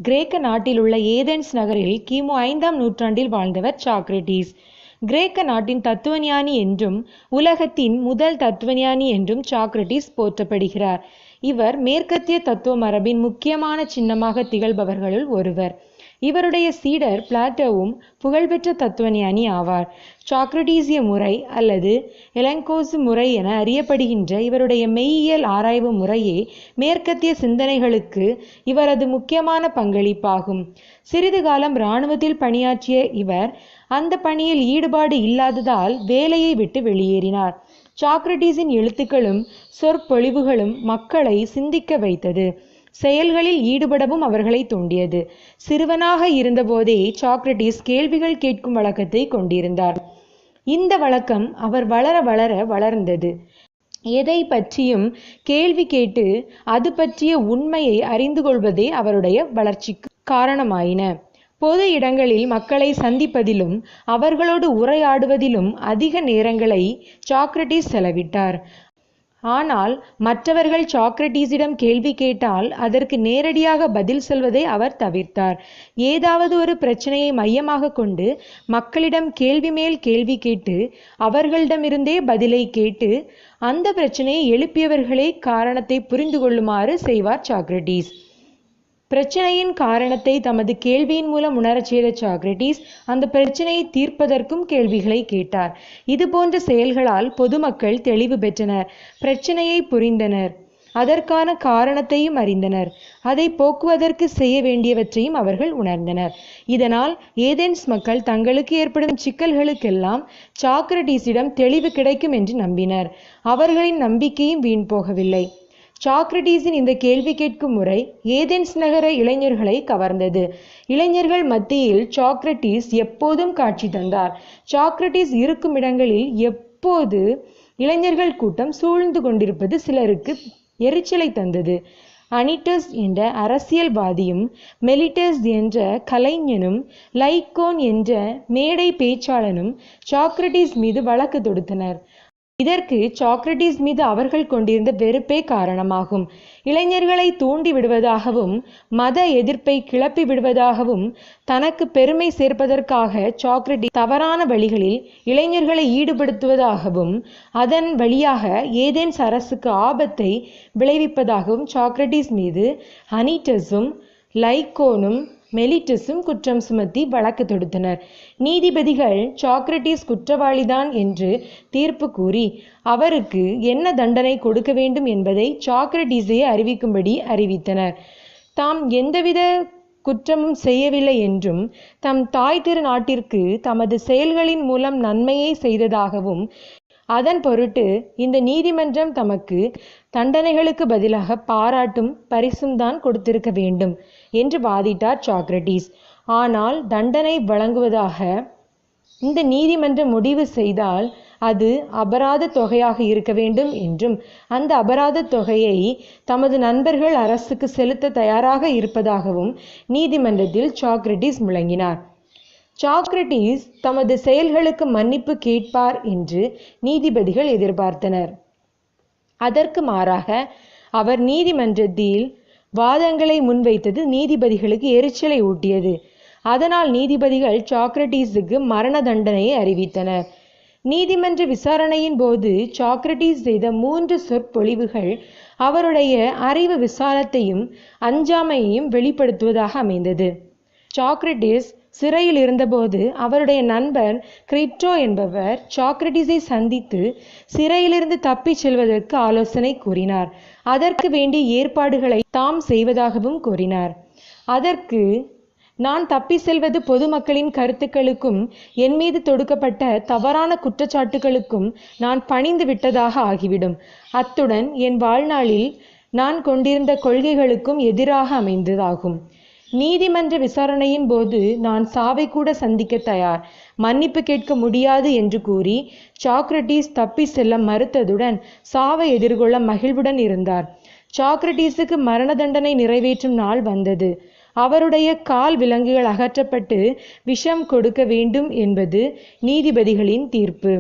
கிரேக்க நாட்டிலுள்ள ஏதென்ஸ் நகரில் கிமு 5ஆம் நூற்றாண்டில் வாழ்ந்தவர் சாக்ரடீஸ். கிரேக்க நாட்டின் தத்துவஞானி என்றும் உலகத்தின் முதல் தத்துவஞானி என்றும் சாக்ரடீஸ் போற்றப்படுகிறார். இவர் மேற்கத்திய தத்துவ மரபின் முக்கியமான சின்னமாக திகழ்பவர்களுள் ஒருவர். இவருடைய சீடர் பிளாட்டோவும் புகழ்பெற்ற தத்துவஞானி ஆவார். சாக்ரடீசிய முறை அல்லது எலங்கோசு முறை என அறியப்படுகின்ற இவருடைய மெய்யியல் ஆராய்வு முறையே மேற்கத்திய சிந்தனைகளுக்கு இவரது முக்கியமான பங்களிப்பாகும். சிறிது காலம் இராணுவத்தில் பணியாற்றிய இவர் அந்த பணியில் ஈடுபாடு இல்லாததால் வேலையை விட்டு வெளியேறினார். சாக்ரடீஸின் எழுத்துக்களும் சொற்பொழிவுகளும் மக்களை சிந்திக்க வைத்தது. செயல்களில் ஈடுபடவும் அவர்களை தூண்டியது. சிறுவனாக இருந்தபோதே சாக்ரடீஸ் கேள்விகள் கேட்கும் வழக்கத்தை கொண்டிருந்தார். இந்த வழக்கம் அவர் வளர வளர வளர்ந்தது. எதை பற்றியும் கேள்வி கேட்டு அது பற்றிய உண்மையை அறிந்து கொள்வதே அவருடைய வளர்ச்சிக்கு காரணமாயின. பொது இடங்களில் மக்களை சந்திப்பதிலும் அவர்களோடு உரையாடுவதிலும் அதிக நேரங்களை சாக்ரடீஸ் செலவிட்டார். ஆனால் மற்றவர்கள் சாக்ரடீஸிடம் கேள்வி கேட்டால் அதற்கு நேரடியாக பதில் சொல்வதை அவர் தவிர்த்தார். ஏதாவது ஒரு பிரச்சனையை மையமாக கொண்டு மக்களிடம் கேள்வி மேல் கேள்வி கேட்டு அவர்களிடமிருந்தே பதிலை கேட்டு அந்த பிரச்சனையை எழுப்பியவர்களே காரணத்தை புரிந்து கொள்ளுமாறு செய்வார் சாக்ரடீஸ். பிரச்சனையின் காரணத்தை தமது கேள்வியின் மூலம் உணரச் செய்த சாக்ரடீஸ் அந்த பிரச்சனையை தீர்ப்பதற்கும் கேள்விகளை கேட்டார். இது போன்ற செயல்களால் பொதுமக்கள் தெளிவு பெற்றனர், பிரச்சனையை புரிந்தனர், அதற்கான காரணத்தையும் அறிந்தனர், அதை போக்குவதற்கு செய்ய வேண்டியவற்றையும் அவர்கள் உணர்ந்தனர். இதனால் ஏதென்ஸ் மக்கள் தங்களுக்கு ஏற்படும் சிக்கல்களுக்கெல்லாம் சாக்ரடீஸிடம் தெளிவு கிடைக்கும் என்று நம்பினர். அவர்களின் நம்பிக்கையும் வீண் போகவில்லை. சாக்ரடீஸின் இந்த கேள்வி கேட்கும் முறை ஏதென்ஸ் நகர இளைஞர்களை கவர்ந்தது. இளைஞர்கள் மத்தியில் சாக்ரடீஸ் எப்போதும் காட்சி தந்தார். சாக்ரடீஸ் இருக்கும் இடங்களில் எப்போது இளைஞர்கள் கூட்டம் சூழ்ந்து கொண்டிருப்பது சிலருக்கு எரிச்சலை தந்தது. அனிட்டஸ் என்ற அரசியல்வாதியும் மெலிட்டஸ் என்ற கலைஞனும் லைக்கோன் என்ற மேடை பேச்சாளனும் சாக்ரடீஸ் மீது வழக்கு தொடுத்தனர். இதற்கு சாக்ரடீஸ் மீது அவர்கள் கொண்டிருந்த வெறுப்பே காரணமாகும். இளைஞர்களை தூண்டி விடுவதாகவும் மத எதிர்ப்பை கிளப்பி விடுவதாகவும் தனக்கு பெருமை சேர்ப்பதற்காக சாக்ரடீஸ் தவறான வழிகளில் இளைஞர்களை ஈடுபடுத்துவதாகவும் அதன் வழியாக ஏதென்ஸ் அரசுக்கு ஆபத்தை விளைவிப்பதாகவும் சாக்ரடீஸ் மீது அனிட்டஸும் லைக்கோனும் மெலிட்டஸும் குற்றம் சுமத்தி வழக்கு தொடுத்தனர். நீதிபதிகள் சாக்ரடீஸ் குற்றவாளிதான் என்று தீர்ப்பு கூறி அவருக்கு என்ன தண்டனை கொடுக்க வேண்டும் என்பதை சாக்ரடீஸை அறிவிக்கும்படி அறிவித்தனர். தாம் எந்தவித குற்றமும் செய்யவில்லை என்றும் தம் தாய் திரு நாட்டிற்கு தமது செயல்களின் மூலம் நன்மையை செய்ததாகவும் அதன் பொருட்டு இந்த நீதிமன்றம் தமக்கு தண்டனைகளுக்கு பதிலாக பாராட்டும் பரிசும் தான் கொடுத்திருக்க வேண்டும் என்று வாதிட்டார் சாக்ரடீஸ். ஆனால் தண்டனை வழங்குவதாக இந்த நீதிமன்றம் முடிவு செய்தால் அது அபராத தொகையாக இருக்க வேண்டும் என்றும் அந்த அபராத தொகையை தமது நண்பர்கள் அரசுக்கு செலுத்த தயாராக இருப்பதாகவும் நீதிமன்றத்தில் சாக்ரடீஸ் முழங்கினார். சாக்ரடீஸ் தமது செயல்களுக்கு மன்னிப்பு கேட்பார் என்று நீதிபதிகள் எதிர்பார்த்தனர். அதற்கு மாறாக அவர் நீதிமன்றத்தில் வாதங்களை முன்வைத்தது நீதிபதிகளுக்கு எரிச்சலை ஊட்டியது. அதனால் நீதிபதிகள் சாக்ரடீஸுக்கு மரண தண்டனையை அறிவித்தனர். நீதிமன்ற விசாரணையின் போது சாக்ரடீஸ் செய்த 3 சொற்பொழிவுகள் அவருடைய அறிவு விசாலத்தையும் அஞ்சாமையையும் வெளிப்படுத்துவதாக அமைந்தது. சாக்ரடீஸ் சிறையில் இருந்தபோது அவருடைய நண்பர் கிரிப்டோ என்பவர் சாக்ரடீஸை சந்தித்து சிறையிலிருந்து தப்பிச் செல்வதற்கு ஆலோசனை கூறினார். அதற்கு வேண்டிய ஏற்பாடுகளை தாம் செய்வதாகவும் கூறினார். அதற்கு நான் தப்பி செல்வது பொதுமக்களின் கருத்துக்களுக்கும் என் மீது தொடுக்கப்பட்ட தவறான குற்றச்சாட்டுகளுக்கும் நான் பணிந்து விட்டதாக ஆகிவிடும். அத்துடன் என் வாழ்நாளில் நான் கொண்டிருந்த கொள்கைகளுக்கும் எதிராக அமைந்ததாகும். நீதிமன்ற விசாரணையின் போது நான் சாவை கூட சந்திக்க தயார், மன்னிப்பு கேட்க முடியாது என்று கூறி சாக்ரடீஸ் தப்பி செல்ல மறுத்ததுடன் சாவை எதிர்கொள்ள மகிழ்வுடன் இருந்தார். சாக்ரடீஸுக்கு மரண தண்டனை நிறைவேற்றும் நாள் வந்தது. அவருடைய கால் விலங்குகள் அகற்றப்பட்டு விஷம் கொடுக்க வேண்டும் என்பது நீதிபதிகளின் தீர்ப்பு.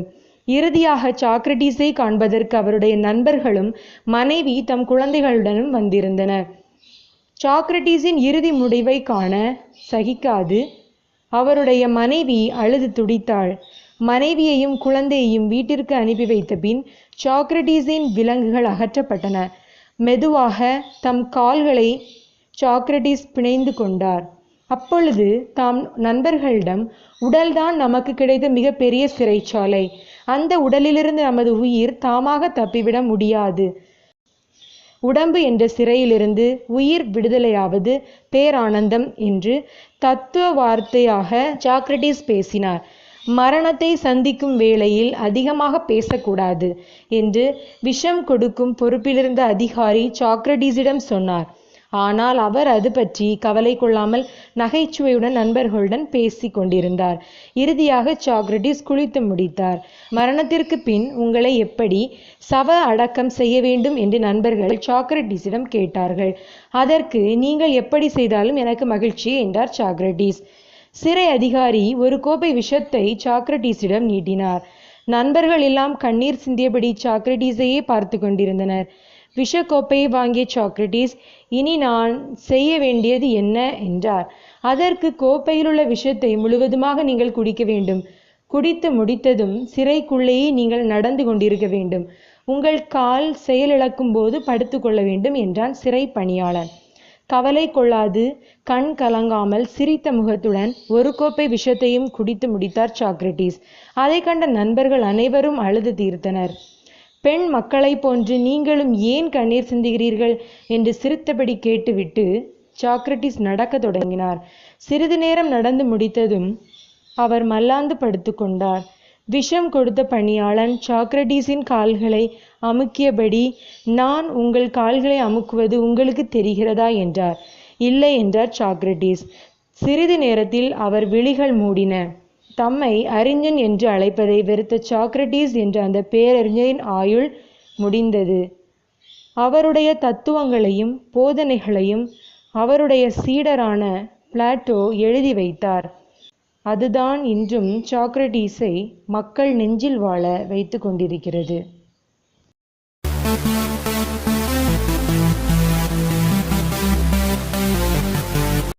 இறுதியாக சாக்ரடீஸை காண்பதற்கு அவருடைய நண்பர்களும் மனைவி தம் குழந்தைகளுடனும் வந்திருந்தனர். சாக்ரட்டீஸின் இறுதி முடிவை காண சகிக்காது அவருடைய மனைவி அழுது துடித்தாள். மனைவியையும் குழந்தையையும் வீட்டிற்கு அனுப்பி வைத்த பின் சாக்ரட்டீஸின் விலங்குகள் அகற்றப்பட்டன. மெதுவாக தம் கால்களை சாக்ரட்டீஸ் பிணைந்து கொண்டார். அப்பொழுது தாம் நண்பர்களிடம், உடல்தான் நமக்கு கிடைத்த மிகப்பெரிய சிறைச்சாலை. அந்த உடலிலிருந்து நமது உயிர் தாமாக தப்பிவிட முடியாது. உடம்பு என்ற சிறையிலிருந்து உயிர் விடுதலையாவது பேரானந்தம் என்று தத்துவ வார்த்தையாக சாக்ரட்டீஸ் பேசினார். மரணத்தை சந்திக்கும் வேளையில் அதிகமாக பேசக்கூடாது என்று விஷம் கொடுக்கும் பொறுப்பிலிருந்த அதிகாரி சாக்ரட்டீஸிடம் சொன்னார். ஆனால் அவர் அது பற்றி கவலை கொள்ளாமல் நகைச்சுவையுடன் நண்பர்களுடன் பேசி கொண்டிருந்தார். இறுதியாக சாக்ரட்டீஸ் குளித்து முடித்தார். மரணத்திற்கு பின் உங்களை எப்படி சவ அடக்கம் செய்ய வேண்டும் என்று நண்பர்கள் சாக்ரட்டீஸிடம் கேட்டார்கள். அதற்கு, நீங்கள் எப்படி செய்தாலும் எனக்கு மகிழ்ச்சி என்றார் சாக்ரட்டீஸ். சிறை அதிகாரி ஒரு கோப்பை விஷத்தை சாக்ரட்டீஸிடம் நீட்டினார். நண்பர்கள் எல்லாம் கண்ணீர் சிந்தியபடி சாக்ரட்டீஸையே பார்த்து கொண்டிருந்தனர். விஷக்கோப்பையை வாங்கிய சாக்ரட்டீஸ், இனி நான் செய்ய வேண்டியது என்ன என்றார். அதற்கு, கோப்பையிலுள்ள விஷத்தை முழுவதுமாக நீங்கள் குடிக்க வேண்டும். குடித்து முடித்ததும் சிறைக்குள்ளேயே நீங்கள் நடந்து கொண்டிருக்க வேண்டும். உங்கள் கால் செயலிழக்கும் போது படுத்து கொள்ள வேண்டும் என்றான் சிறை பணியாளன். கவலை கொள்ளாது கண் கலங்காமல் சிரித்த முகத்துடன் ஒரு கோப்பை விஷத்தையும் குடித்து முடித்தார் சாக்ரட்டீஸ். அதை கண்ட நண்பர்கள் அனைவரும் அழுது தீர்த்தனர். பெண் மக்களைப் போன்று நீங்களும் ஏன் கண்ணீர் சிந்துகிறீர்கள் என்று சிரித்தபடி கேட்டுவிட்டு சாக்ரட்டீஸ் நடக்க தொடங்கினார். சிறிது நேரம் நடந்து முடித்ததும் அவர் மல்லாந்து படுத்து கொண்டார். விஷம் கொடுத்த பணியாளன் சாக்ரட்டீஸின் கால்களை அமுக்கியபடி, நான் உங்கள் கால்களை அமுக்குவது உங்களுக்கு தெரிகிறதா என்றார். இல்லை என்றார் சாக்ரட்டீஸ். சிறிது நேரத்தில் அவர் விழிகள் மூடின. தம்மை அறிஞன் என்று அழைப்பதை வெறுத்த சாக்ரட்டீஸ் என்ற அந்த பேரறிஞரின் ஆயுள் முடிந்தது. அவருடைய தத்துவங்களையும் போதனைகளையும் அவருடைய சீடரான பிளாட்டோ எழுதி வைத்தார். அதுதான் இன்றும் சாக்ரட்டீஸை மக்கள் நெஞ்சில் வாழ வைத்து கொண்டிருக்கிறது.